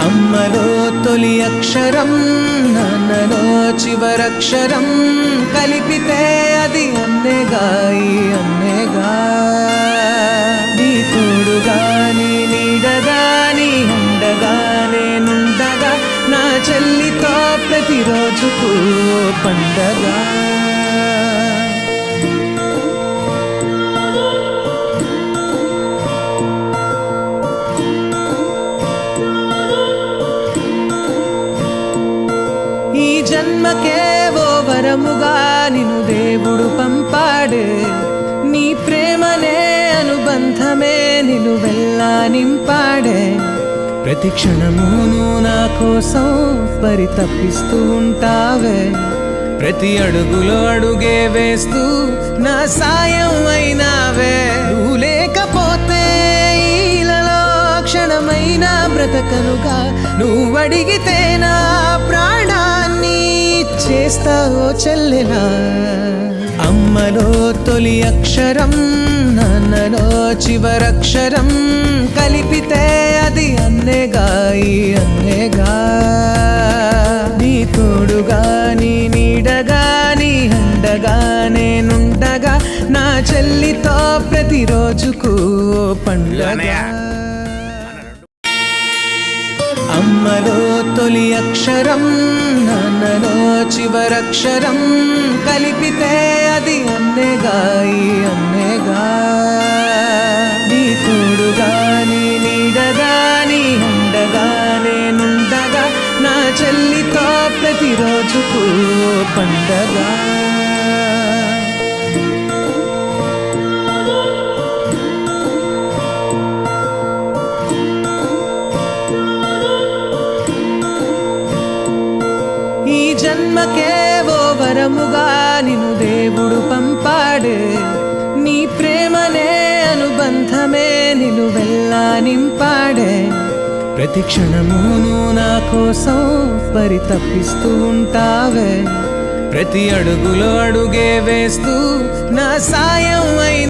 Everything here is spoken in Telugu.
అమ్మలో తొలి అక్షరం, నాన్నలో చివరక్షరం, కలిపితే అది అన్నేగా, ఈ అన్నేగా. నీ తోడుగా, నీ నీడగా, నీ అండగా నేనుండగా, నా చెల్లితో ప్రతిరోజుకు పండగ. ఈ జన్మకే ఓ వరముగా నిన్ను దేవుడు పంపాడే, నీ ప్రేమనే అనుబంధమే నిలువెల్లా నింపాడే. ప్రతి క్షణమును నా కోసం పరితపిస్తూ ఉంటావే, ప్రతి అడుగులో అడుగే వేస్తూ నా సాయం అయినావే. నువ్వు లేకపోతే ఈలలో క్షణమైన బ్రతకనుగా, నువ్వు అడిగితే నా ప్రాణాన్ని చేస్తావో చెల్లెలా. అమ్మలో తొలి అక్షరం, నాన్నలో చివరక్షరం, కలిపితే అది అన్నేగా, ఈ అన్నేగా. నీ తోడుగా, నీ నీడగా, నీ అండగా నేనుండగా, నా చెల్లితో ప్రతిరోజుకు పండగ. అమ్మలో తొలి అక్షరం, నాన్నలో చివరక్షరం, కలిపితే అది అన్నేగా, ఈ అన్నేగా. నీ తోడుగా, నీ నీడగా, నీ అండగా నేనుండగా, నా చెల్లితో ప్రతిరోజుకు పండగ. ఈ జన్మకే ఓ వరముగా నిన్ను దేవుడు పంపాడే, నీ ప్రేమనే అనుబంధమే నిలువెల్లా నింపాడే. ప్రతి క్షణమును నా కోసం పరితపిస్తూ ఉంటావే, ప్రతి అడుగులో అడుగే వేస్తూ నా సాయం అయిన